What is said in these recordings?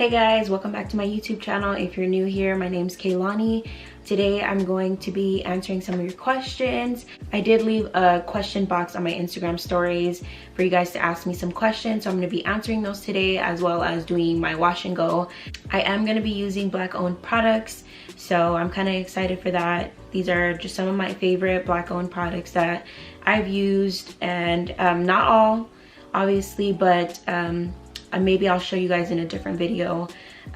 Hey guys, welcome back to my YouTube channel. If you're new here, my name's Kaylani. Today I'm going to be answering some of your questions. I did leave a question box on my Instagram stories for you guys to ask me some questions, so I'm going to be answering those today, as well as doing my wash and go. I am going to be using Black owned products, so I'm kind of excited for that. These are just some of my favorite Black owned products that I've used, and not all obviously, but maybe I'll show you guys in a different video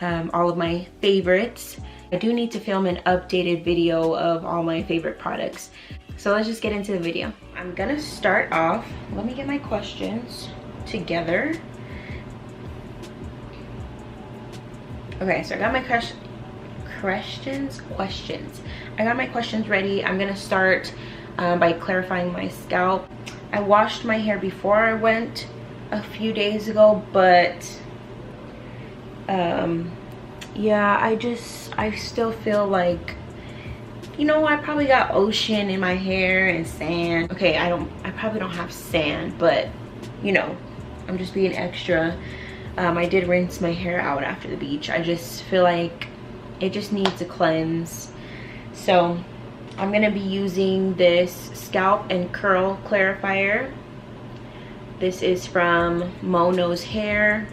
all of my favorites. I do need to film an updated video of all my favorite products. So let's just get into the video. I'm gonna start off, let me get my questions together. Okay, so I got my questions. I got my questions ready. I'm gonna start by clarifying my scalp. I washed my hair before I went a few days ago, but yeah, I still feel like, you know, I probably got ocean in my hair and sand. Okay, I probably don't have sand, but you know, I'm just being extra. I did rinse my hair out after the beach. I just feel like it just needs a cleanse. So I'm gonna be using this scalp and curl clarifier. This is from Mo Knows Hair,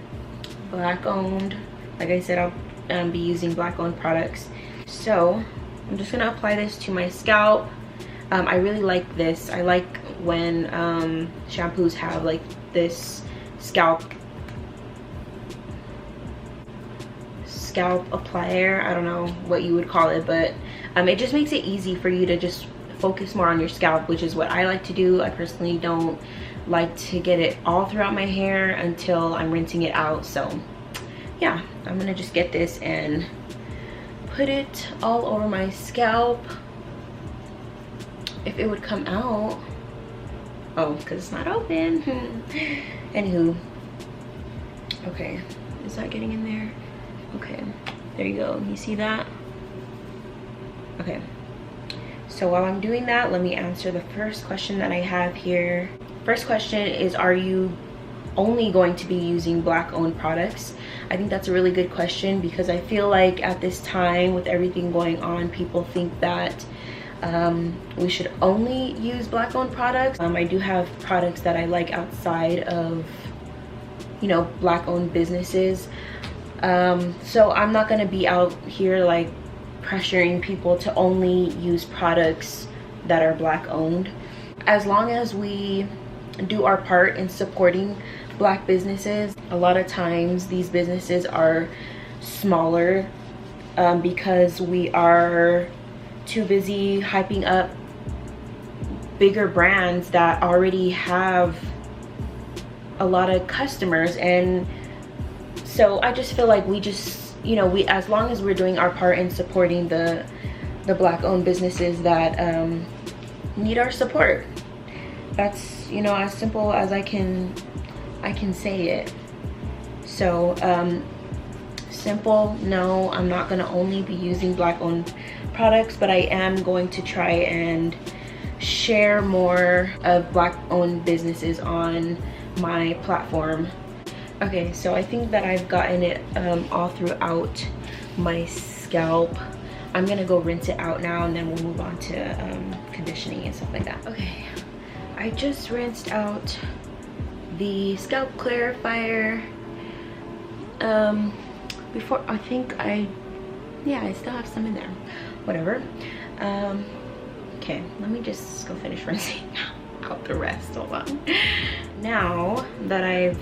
Black owned. Like I said, I'll be using Black owned products. So I'm just gonna apply this to my scalp. I really like this. I like when shampoos have like this scalp applier. I don't know what you would call it, but it just makes it easy for you to just focus more on your scalp, which is what I like to do. I personally don't like to get it all throughout my hair until I'm rinsing it out. So yeah, I'm gonna just get this and put it all over my scalp. If it would come out. Oh, because it's not open. Anywho, okay, is that getting in there? Okay, there you go. You see that? Okay, so while I'm doing that, let me answer the first question that I have here. First question is, are you only going to be using Black owned products? I think that's a really good question, because I feel like at this time with everything going on, people think that we should only use Black owned products. I do have products that I like outside of, you know, Black owned businesses. So I'm not gonna be out here like pressuring people to only use products that are Black owned. As long as we do our part in supporting Black businesses. A lot of times these businesses are smaller because we are too busy hyping up bigger brands that already have a lot of customers. And so I just feel like we just, you know, as long as we're doing our part in supporting the Black owned businesses that need our support. That's, you know, as simple as I can say it. So simple, no, I'm not gonna only be using Black owned products, but I am going to try and share more of Black owned businesses on my platform. Okay, so I think that I've gotten it all throughout my scalp. I'm gonna go rinse it out now, and then we'll move on to conditioning and stuff like that. Okay, I just rinsed out the scalp clarifier. Before, I think yeah, I still have some in there. Whatever. Okay, let me just go finish rinsing out the rest. Hold on. Now that I've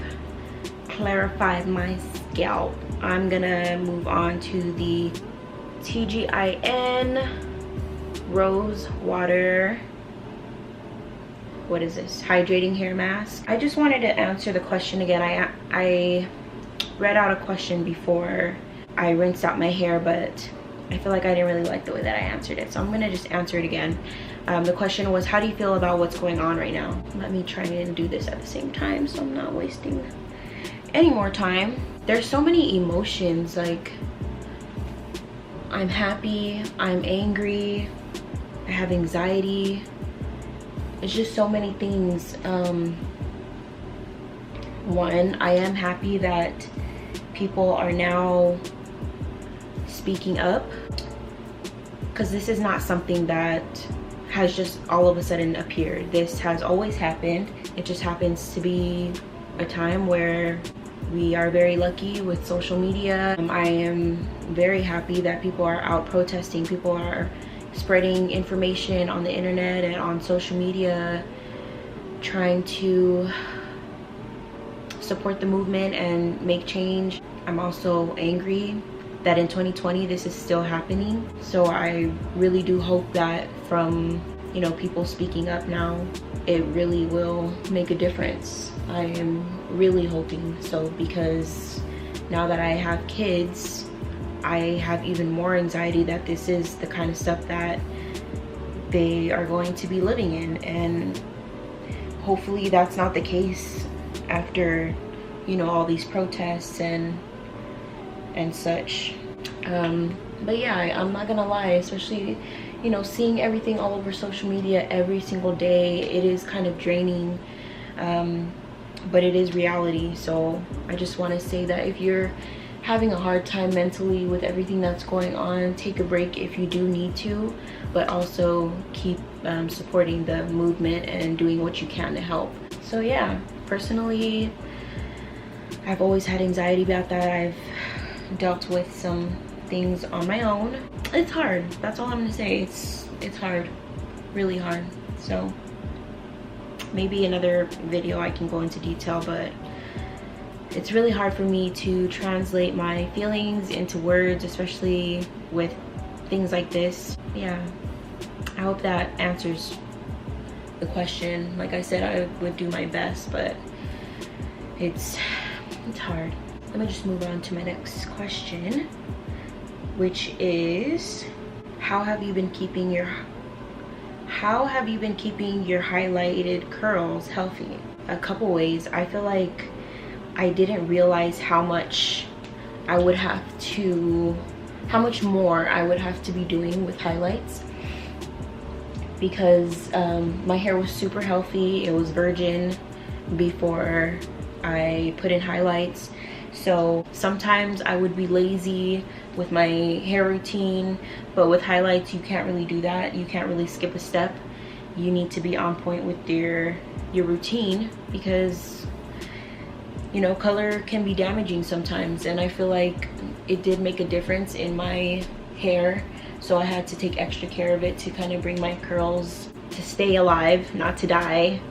clarified my scalp, I'm gonna move on to the TGIN Rose Water, what is this, hydrating hair mask. I just wanted to answer the question again. I read out a question before I rinsed out my hair, but I feel like I didn't really like the way that I answered it, so I'm gonna just answer it again. The question was, how do you feel about what's going on right now? Let me try and do this at the same time so I'm not wasting any more time. There's so many emotions, like I'm happy, I'm angry, I have anxiety. It's just so many things. One, I am happy that people are now speaking up, because this is not something that has just all of a sudden appeared. This has always happened. It just happens to be a time where we are very lucky with social media. I am very happy that people are out protesting. People are spreading information on the internet and on social media, trying to support the movement and make change. I'm also angry that in 2020 this is still happening. So I really do hope that from, you know, people speaking up now, it really will make a difference. I am really hoping so, because now that I have kids, I have even more anxiety that this is the kind of stuff that they are going to be living in, and hopefully that's not the case after, you know, all these protests and such. But yeah, I'm not gonna lie, especially, you know, seeing everything all over social media every single day, it is kind of draining, but it is reality. So I just want to say that if you're having a hard time mentally with everything that's going on, take a break if you do need to, but also keep supporting the movement and doing what you can to help. So yeah, personally, I've always had anxiety about that. I've dealt with some things on my own. It's hard, that's all I'm gonna say. It's hard, really hard. So maybe another video I can go into detail, but it's really hard for me to translate my feelings into words, especially with things like this. Yeah, I hope that answers the question. Like I said, I would do my best, but it's hard. Let me just move on to my next question, which is, how have you been keeping your highlighted curls healthy? A couple ways. I feel like I didn't realize how much more I would have to be doing with highlights, because my hair was super healthy. It was virgin before I put in highlights. So sometimes I would be lazy with my hair routine, but with highlights you can't really do that. You can't really skip a step. You need to be on point with your routine, because, you know, color can be damaging sometimes, and I feel like it did make a difference in my hair. So I had to take extra care of it to kind of bring my curls to stay alive, not to die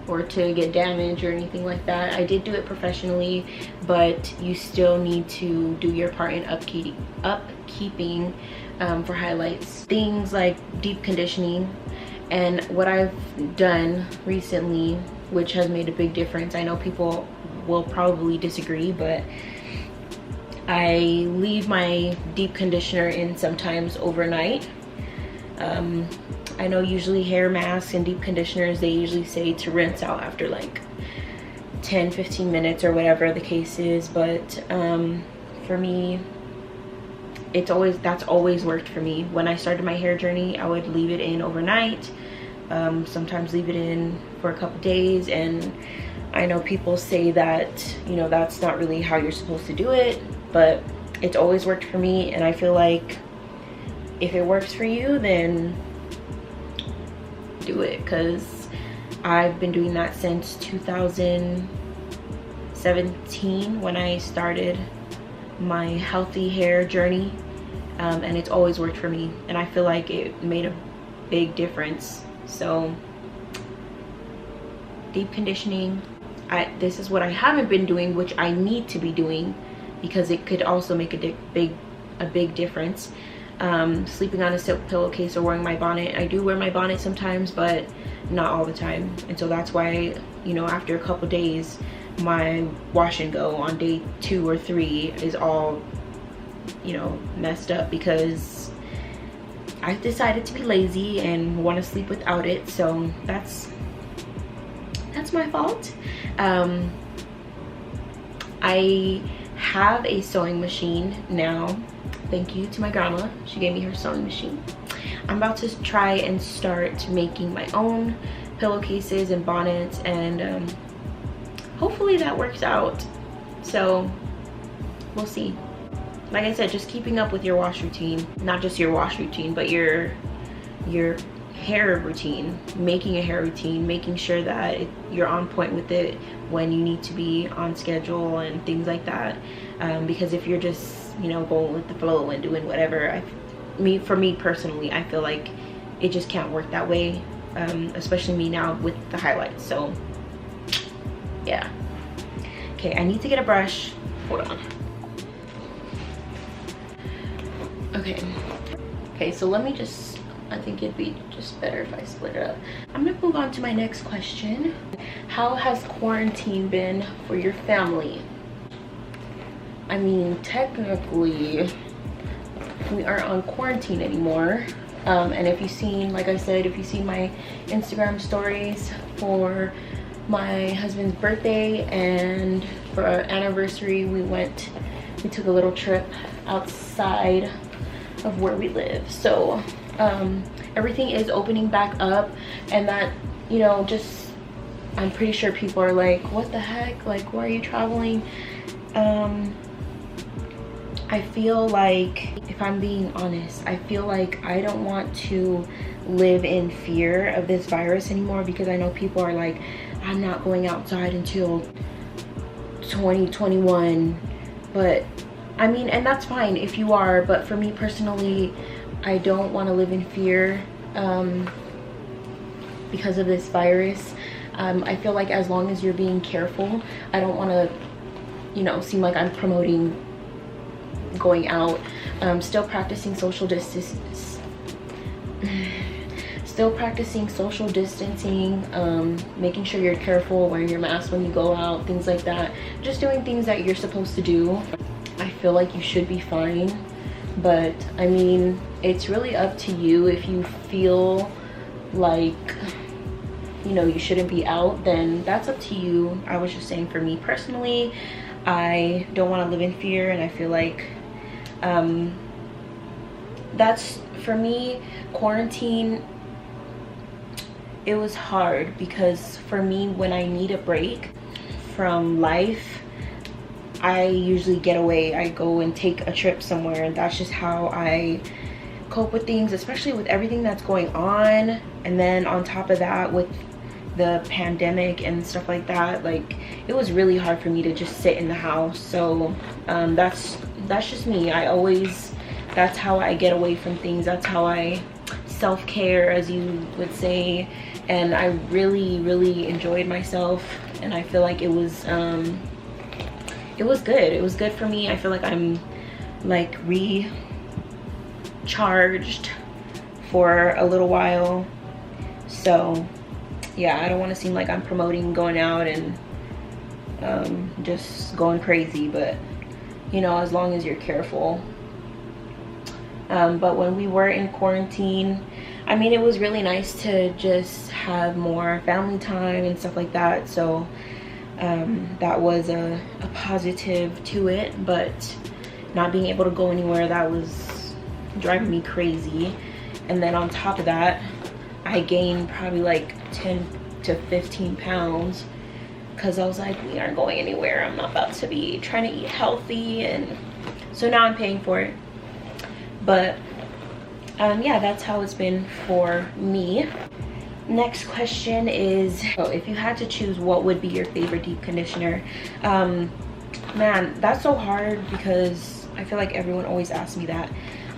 or to get damaged or anything like that. I did do it professionally, but you still need to do your part in upkeeping for highlights. Things like deep conditioning, and what I've done recently, which has made a big difference. I know people will probably disagree, but I leave my deep conditioner in sometimes overnight. I know usually hair masks and deep conditioners, they usually say to rinse out after like 10-15 minutes or whatever the case is, but for me, that's always worked for me. When I started my hair journey, I would leave it in overnight, sometimes leave it in for a couple days, and I know people say that, you know, that's not really how you're supposed to do it, but it's always worked for me, and I feel like if it works for you, then do it, because I've been doing that since 2017 when I started my healthy hair journey, and it's always worked for me, and I feel like it made a big difference. So deep conditioning, this is what I haven't been doing, which I need to be doing, because it could also make a big difference. Sleeping on a silk pillowcase or wearing my bonnet. I do wear my bonnet sometimes, but not all the time, and so that's why, you know, after a couple days, my wash and go on day 2 or 3 is all, you know, messed up, because I've decided to be lazy and want to sleep without it. So that's my fault. I have a sewing machine now. Thank you to my grandma, she gave me her sewing machine. I'm about to try and start making my own pillowcases and bonnets, and hopefully that works out. So we'll see. Like I said, just keeping up with your wash routine, not just your wash routine, but your hair routine, making a hair routine, making sure that you're on point with it when you need to be on schedule and things like that. Because if you're just, you know, going with the flow and doing whatever, for me personally, I feel like it just can't work that way, especially me now with the highlights. So yeah. Okay, I need to get a brush. Hold on. Okay, so let me just, I think it'd be just better if I split it up. I'm gonna move on to my next question. How has quarantine been for your family? I mean, technically, we aren't on quarantine anymore. And if you've seen, like I said, if you've seen my Instagram stories for my husband's birthday and for our anniversary, we took a little trip outside of where we live. So everything is opening back up, and that, you know, just, I'm pretty sure people are like, what the heck, like, why are you traveling? I feel like, if I'm being honest, I feel like I don't want to live in fear of this virus anymore, because I know people are like, I'm not going outside until 2021. But I mean, and that's fine if you are, but for me personally, I don't want to live in fear because of this virus. I feel like as long as you're being careful, I don't want to, you know, seem like I'm promoting going out. Still practicing social distancing, making sure you're careful, wearing your mask when you go out, things like that. Just doing things that you're supposed to do. I feel like you should be fine, but I mean, it's really up to you. If you feel like, you know, you shouldn't be out, then that's up to you. I was just saying, for me personally, I don't want to live in fear, and I feel like that's, for me, quarantine, it was hard, because for me, when I need a break from life, I usually get away. I go and take a trip somewhere, and that's just how I cope with things, especially with everything that's going on. And then on top of that, with the pandemic and stuff like that, like, it was really hard for me to just sit in the house. So that's just me. That's how I get away from things. That's how I self-care, as you would say. And I really enjoyed myself, and I feel like it was good. It was good for me. I feel like I'm like recharged for a little while. So yeah, I don't want to seem like I'm promoting going out and just going crazy, but you know, as long as you're careful. But when we were in quarantine, I mean, it was really nice to just have more family time and stuff like that. So that was a positive to it, but not being able to go anywhere, that was driving me crazy. And then on top of that, I gained probably like 10 to 15 pounds, because I was like, we aren't going anywhere. I'm not about to be trying to eat healthy, and so now I'm paying for it. But yeah, that's how it's been for me. Next question is, if you had to choose, what would be your favorite deep conditioner? Man, that's so hard, because I feel like everyone always asks me that.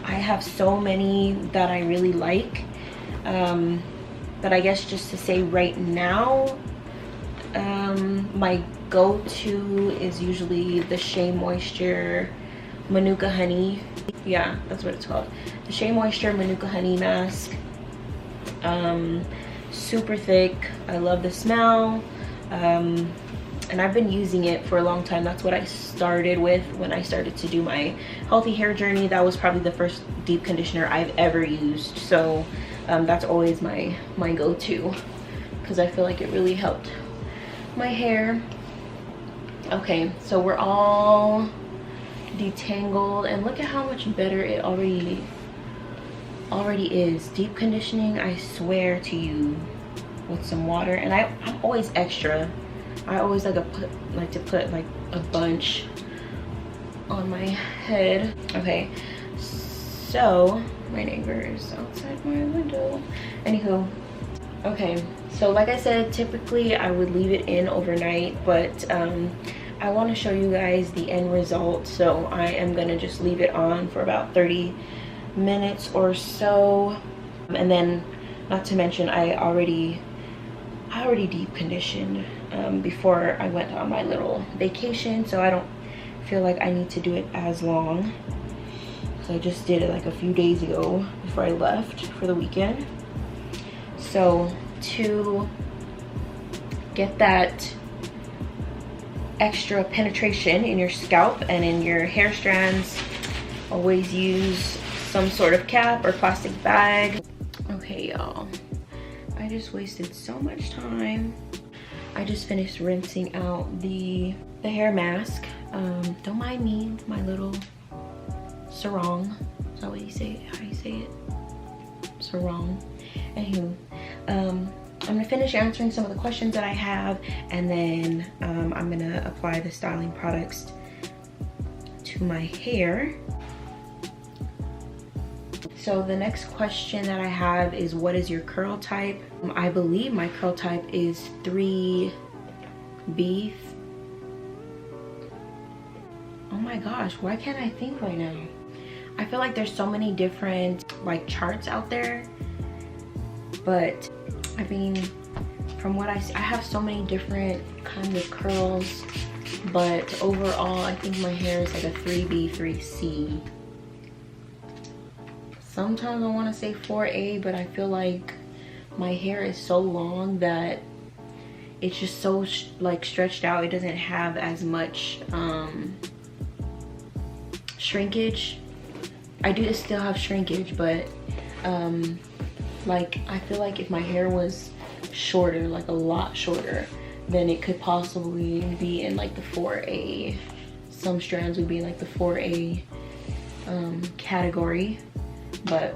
I have so many that I really like, but I guess just to say right now, my go-to is usually the Shea Moisture Manuka Honey. Yeah, that's what it's called. The Shea Moisture Manuka Honey Mask. Super thick. I love the smell. And I've been using it for a long time. That's what I started with when I started to do my healthy hair journey. That was probably the first deep conditioner I've ever used. So that's always my go-to, because I feel like it really helped my hair. Okay, so we're all detangled, and look at how much better it already is. Deep conditioning, I swear to you, with some water. And I'm always extra. I always like to put like a bunch on my head. Okay, so my neighbor is outside my window. Anywho, okay, so like I said, typically I would leave it in overnight, but I want to show you guys the end result, so I am gonna just leave it on for about 30 minutes or so. And then, not to mention, I already deep conditioned before I went on my little vacation, so I don't feel like I need to do it as long. So I just did it like a few days ago before I left for the weekend. So to get that extra penetration in your scalp and in your hair strands, always use some sort of cap or plastic bag. Okay, y'all, I just wasted so much time. I just finished rinsing out the hair mask. Don't mind me, my little sarong. Is that what you say? How you say it? Sarong. Anywho, I'm gonna finish answering some of the questions that I have, and then I'm gonna apply the styling products to my hair. So the next question that I have is, what is your curl type? I believe my curl type is 3B. Oh my gosh, why can't I think right now? I feel like there's so many different like charts out there, but I mean, from what I see, I have so many different kinds of curls, but overall I think my hair is like a 3B, 3C. Sometimes I want to say 4A, but I feel like my hair is so long that it's just so like stretched out. It doesn't have as much shrinkage. I do still have shrinkage, but like I feel like if my hair was shorter, like a lot shorter, then it could possibly be in like the 4A. Some strands would be in like the 4A category. But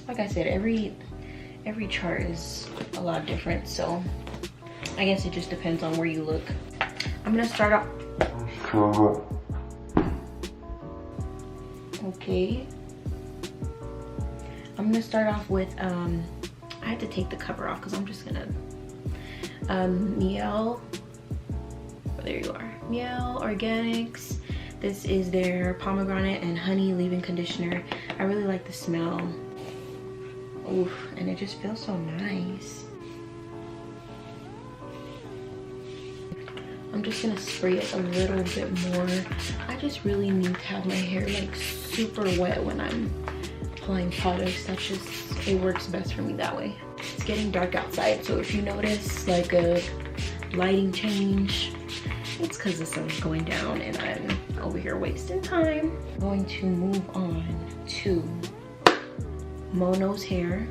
like I said, every chart is a lot different, so I guess it just depends on where you look. I'm gonna start off. Okay, I'm gonna start off with I had to take the cover off because I'm just gonna Miel, oh, there you are, Miel Organics. This is their pomegranate and honey leave-in conditioner. I really like the smell. Oof, and it just feels so nice. I'm just gonna spray it a little bit more. I just really need to have my hair like super wet when I'm applying products. That's just, it works best for me that way. It's getting dark outside, so if you notice like a lighting change, it's because the sun's going down and I'm over here wasting time. I'm going to move on to Mono's hair.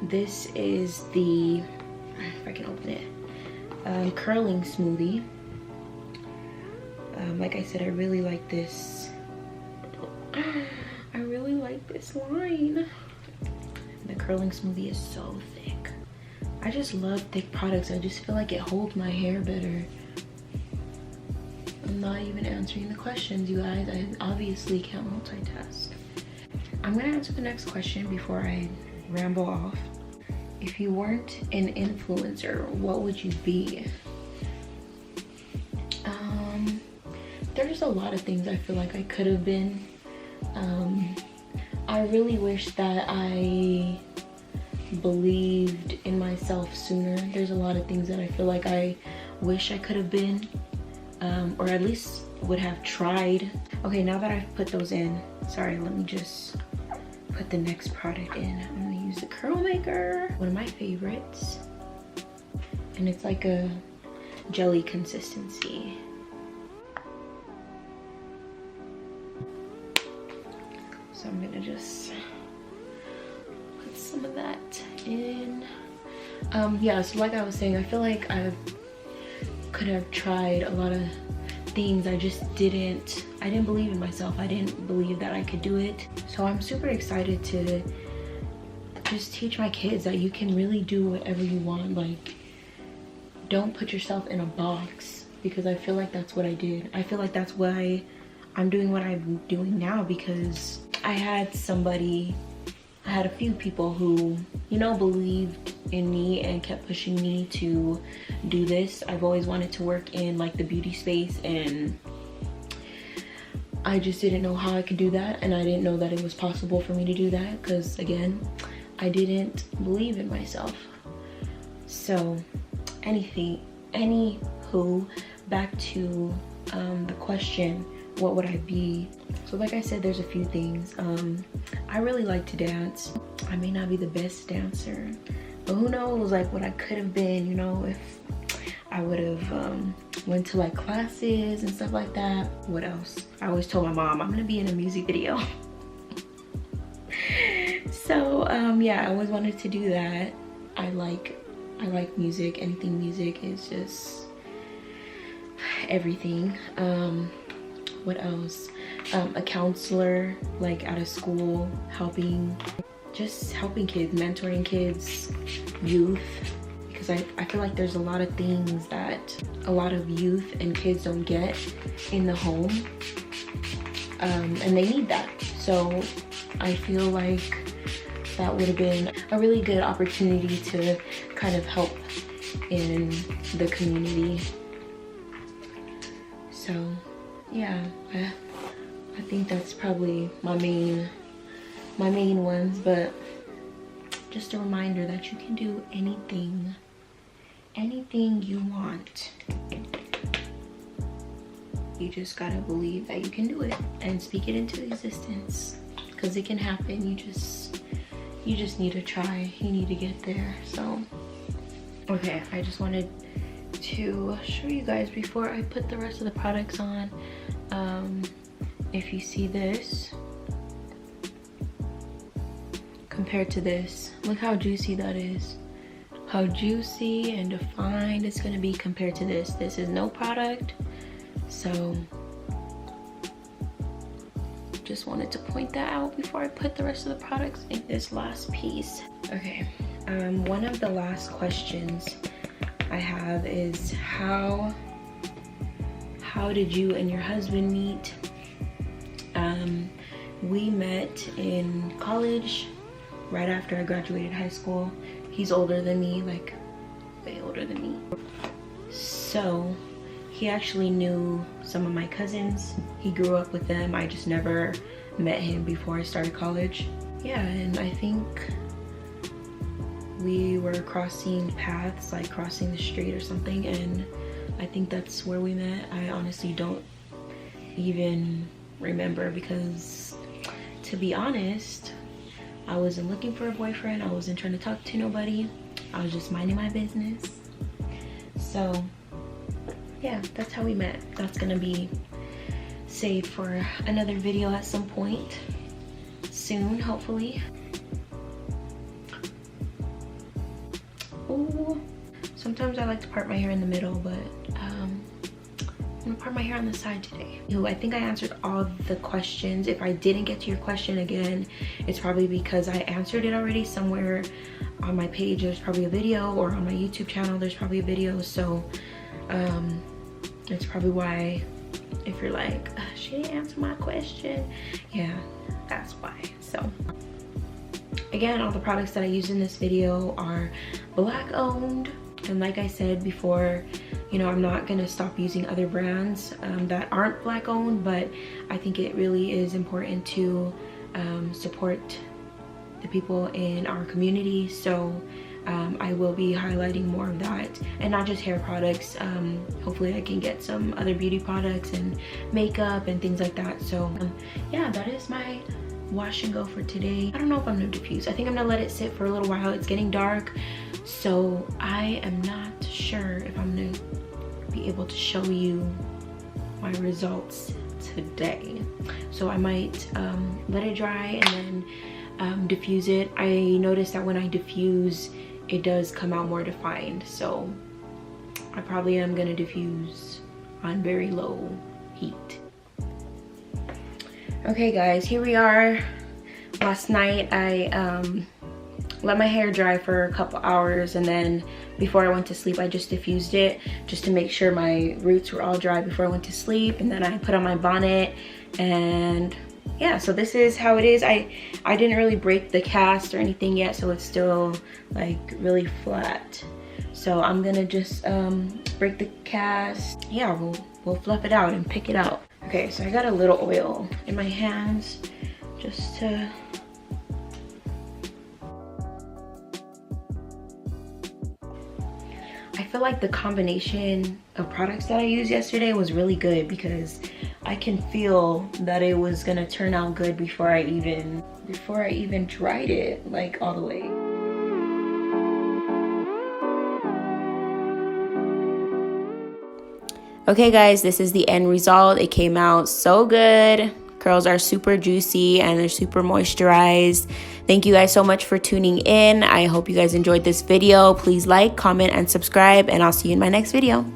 This is the, if I can open it, curling smoothie. Like I said, I really like this. I really like this line. The curling smoothie is so thick. I just love thick products. I just feel like it holds my hair better. I'm not even answering the questions, you guys. I obviously can't multitask. I'm gonna answer the next question before I ramble off. If you weren't an influencer, what would you be? There's a lot of things I feel like I could have been. I really wish that I believed in myself sooner. There's a lot of things that I feel like I wish I could have been, or at least would have tried. Okay, now that I've put those in, sorry, let me just put the next product in. I'm gonna use the curl maker, one of my favorites, and it's like a jelly consistency. So I'm gonna just put some of that in. Yeah, so like I was saying, I feel like I could have tried a lot of things. I didn't believe in myself. I didn't believe that I could do it. So I'm super excited to just teach my kids that you can really do whatever you want. Like, don't put yourself in a box. because I feel like that's what I did. I feel like that's why I'm doing what I'm doing now, because I had a few people who, you know, believed in me and kept pushing me to do this. I've always wanted to work in like the beauty space, and I just didn't know how I could do that, and I didn't know that it was possible for me to do that because, again, I didn't believe in myself. So anywho, back to the question, what would I be? So like I said, there's a few things. I really like to dance. I may not be the best dancer, but who knows, like what I could have been, you know, if I would have went to like classes and stuff like that. What else? I always told my mom I'm gonna be in a music video. So yeah, I always wanted to do that. I like music. Anything music is just everything. What else? A counselor, like at a school, just helping kids, mentoring kids, youth, because I feel like there's a lot of things that a lot of youth and kids don't get in the home, and they need that. So I feel like that would have been a really good opportunity to kind of help in the community. So yeah, I think that's probably my main ones, but just a reminder that you can do anything you want. You just gotta believe that you can do it and speak it into existence, because it can happen. You just need to try. You need to get there. So okay, I just wanted to show you guys before I put the rest of the products on. If you see this compared to this, look how juicy that is. How juicy and defined it's gonna be compared to this. This is no product, so just wanted to point that out before I put the rest of the products in this last piece. Okay, one of the last questions I have is how did you and your husband meet? We met in college right after I graduated high school. He's older than me, like way older than me. So he actually knew some of my cousins. He grew up with them. I just never met him before I started college. Yeah, and I think we were crossing paths, like crossing the street or something, and I think that's where we met. I honestly don't even remember, because to be honest, I wasn't looking for a boyfriend. I wasn't trying to talk to nobody. I was just minding my business. So yeah, that's how we met. That's gonna be saved for another video at some point soon, hopefully. Ooh, sometimes I like to part my hair in the middle, but I'm gonna part my hair on the side today. I think I answered all the questions. If I didn't get to your question again, it's probably because I answered it already somewhere on my page. There's probably a video, or on my YouTube channel there's probably a video. So it's probably why, if you're like, she didn't answer my question, yeah, that's why. So again, all the products that I use in this video are Black owned, and like I said before, you know, I'm not gonna stop using other brands that aren't Black owned, but I think it really is important to support the people in our community. So I will be highlighting more of that, and not just hair products. Hopefully I can get some other beauty products and makeup and things like that. So yeah, that is my wash and go for today. I don't know if I'm gonna diffuse. I think I'm gonna let it sit for a little while. It's getting dark, so I am not sure if I'm gonna be able to show you my results today. So I might let it dry and then diffuse it. I noticed that when I diffuse, it does come out more defined, so I probably am gonna diffuse on very low heat. Okay guys, here we are. Last night I let my hair dry for a couple hours, and then before I went to sleep I just diffused it just to make sure my roots were all dry before I went to sleep. And then I put on my bonnet, and yeah, so this is how it is. I didn't really break the cast or anything yet, so it's still like really flat. So I'm gonna just break the cast. Yeah, we'll fluff it out and pick it out. Okay, so I got a little oil in my hands just to I feel like the combination of products that I used yesterday was really good, because I can feel that it was gonna turn out good before I even tried it like all the way. Okay guys, this is the end result. It came out so good. Curls are super juicy and they're super moisturized. Thank you guys so much for tuning in. I hope you guys enjoyed this video. Please like, comment, and subscribe, and I'll see you in my next video.